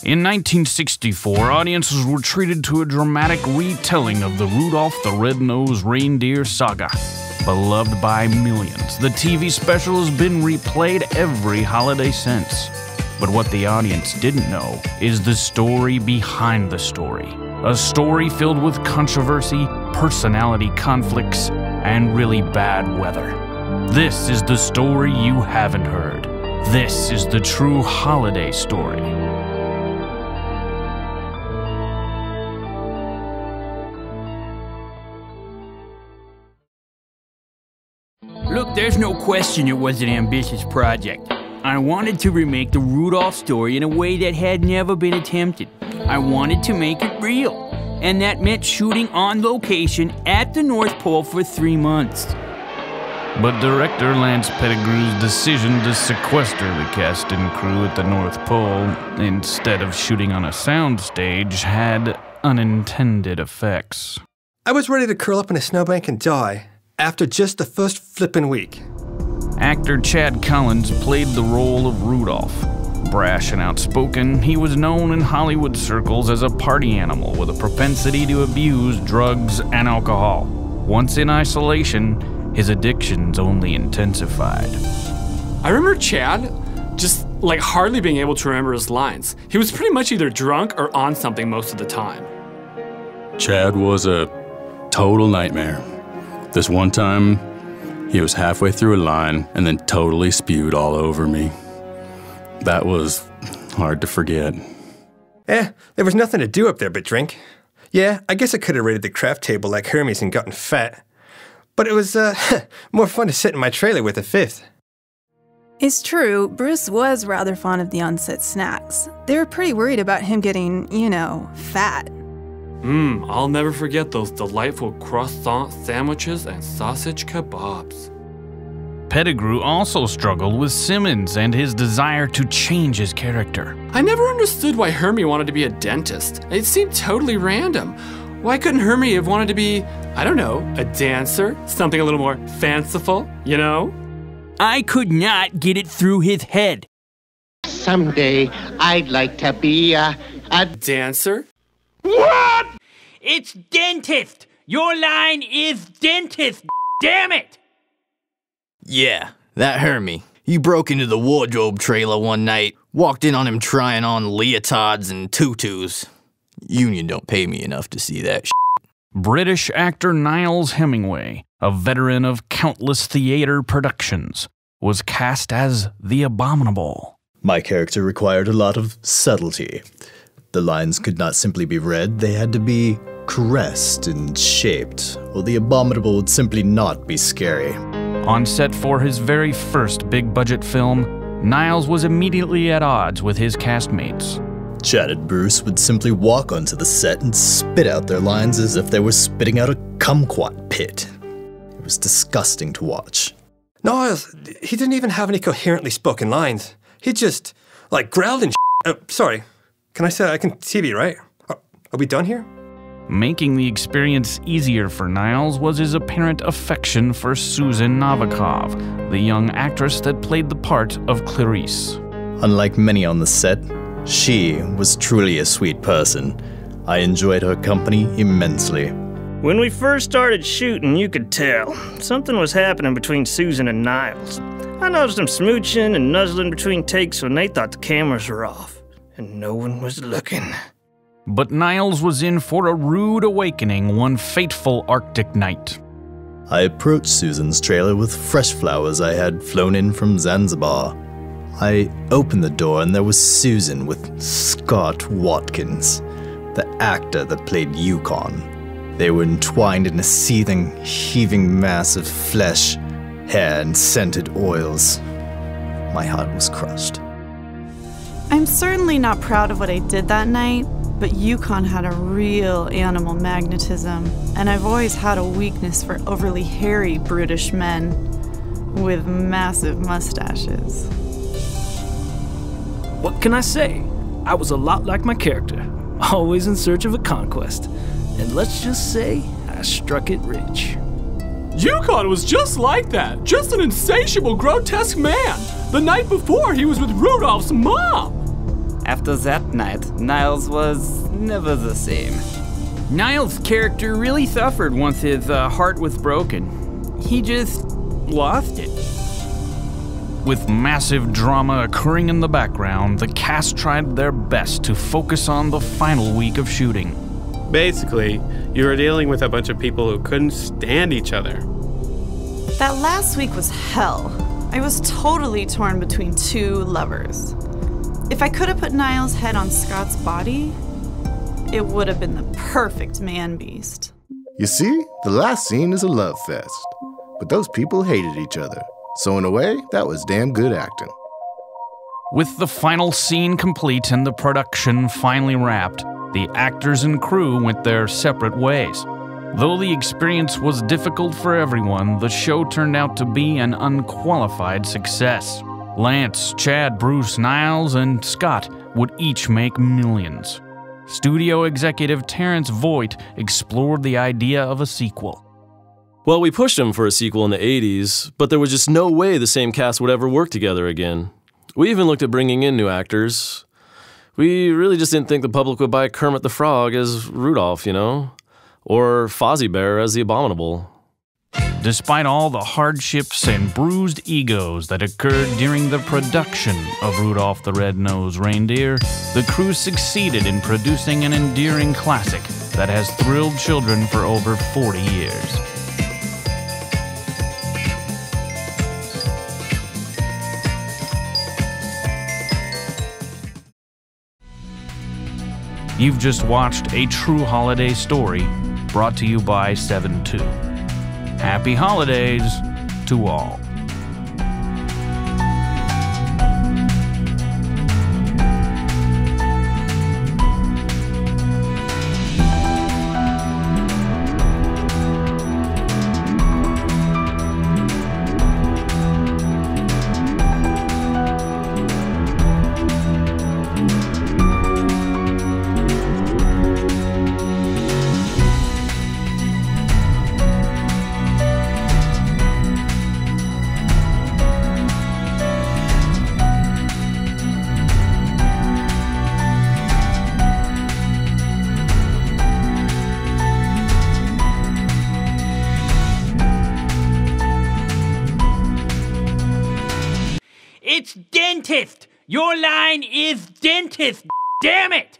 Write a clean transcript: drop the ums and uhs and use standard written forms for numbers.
In 1964, audiences were treated to a dramatic retelling of the Rudolph the Red-Nosed Reindeer saga. Beloved by millions, the TV special has been replayed every holiday since. But what the audience didn't know is the story behind the story. A story filled with controversy, personality conflicts, and really bad weather. This is the story you haven't heard. This is the true holiday story. Look, there's no question it was an ambitious project. I wanted to remake the Rudolph story in a way that had never been attempted. I wanted to make it real, and that meant shooting on location at the North Pole for 3 months. But director Lance Pettigrew's decision to sequester the cast and crew at the North Pole instead of shooting on a soundstage had unintended effects. I was ready to curl up in a snowbank and die after just the first flippin' week. Actor Chad Collins played the role of Rudolph. Brash and outspoken, he was known in Hollywood circles as a party animal with a propensity to abuse drugs and alcohol. Once in isolation, his addictions only intensified. I remember Chad just hardly being able to remember his lines. He was pretty much either drunk or on something most of the time. Chad was a total nightmare. This one time, he was halfway through a line and then totally spewed all over me. That was hard to forget. There was nothing to do up there but drink. Yeah, I guess I could have raided the craft table like Hermes and gotten fat. But it was more fun to sit in my trailer with a fifth. It's true, Bruce was rather fond of the on-set snacks. They were pretty worried about him getting, fat. I'll never forget those delightful croissant sandwiches and sausage kebabs. Pettigrew also struggled with Simmons and his desire to change his character. I never understood why Hermie wanted to be a dentist. It seemed totally random. Why couldn't Hermie have wanted to be, I don't know, a dancer? Something a little more fanciful, you know? I could not get it through his head. Someday, I'd like to be a dancer? What? It's dentist! Your line is dentist, damn it! Yeah, that Hermie. He broke into the wardrobe trailer one night, walked in on him trying on leotards and tutus. Union don't pay me enough to see that shit. British actor Niles Hemingway, a veteran of countless theater productions, was cast as the Abominable. My character required a lot of subtlety. The lines could not simply be read, they had to be caressed and shaped, or the Abominable would simply not be scary. On set for his very first big-budget film, Niles was immediately at odds with his castmates. Chad and Bruce would simply walk onto the set and spit out their lines as if they were spitting out a kumquat pit. It was disgusting to watch. Niles, he didn't even have any coherently spoken lines. He just, growled and sorry. Can I say I can TV, right? Are we done here? Making the experience easier for Niles was his apparent affection for Susan Novikov, the young actress that played the part of Clarice. Unlike many on the set, she was truly a sweet person. I enjoyed her company immensely. When we first started shooting, you could tell. Something was happening between Susan and Niles. I noticed them smooching and nuzzling between takes when they thought the cameras were off. And no one was looking. But Niles was in for a rude awakening one fateful Arctic night. I approached Susan's trailer with fresh flowers I had flown in from Zanzibar. I opened the door and there was Susan with Scott Watkins, the actor that played Yukon. They were entwined in a seething, heaving mass of flesh, hair, and scented oils. My heart was crushed. I'm certainly not proud of what I did that night, but Yukon had a real animal magnetism, and I've always had a weakness for overly hairy, brutish men with massive mustaches. What can I say? I was a lot like my character, always in search of a conquest. And let's just say, I struck it rich. Yukon was just like that, just an insatiable, grotesque man. The night before, he was with Rudolph's mom. After that night, Niles was never the same. Niles' character really suffered once his heart was broken. He just lost it. With massive drama occurring in the background, the cast tried their best to focus on the final week of shooting. Basically, you were dealing with a bunch of people who couldn't stand each other. That last week was hell. I was totally torn between two lovers. If I could have put Niles' head on Scott's body, it would have been the perfect man-beast. You see, the last scene is a love fest. But those people hated each other. So in a way, that was damn good acting. With the final scene complete and the production finally wrapped, the actors and crew went their separate ways. Though the experience was difficult for everyone, the show turned out to be an unqualified success. Lance, Chad, Bruce, Niles, and Scott would each make millions. Studio executive Terrence Voigt explored the idea of a sequel. Well, we pushed them for a sequel in the 80s, but there was just no way the same cast would ever work together again. We even looked at bringing in new actors. We really just didn't think the public would buy Kermit the Frog as Rudolph, or Fozzie Bear as the Abominable. Despite all the hardships and bruised egos that occurred during the production of Rudolph the Red-Nosed Reindeer, the crew succeeded in producing an endearing classic that has thrilled children for over 40 years. You've just watched a true holiday story brought to you by 7-2. Happy holidays to all. It's dentist! Your line is dentist, damn it!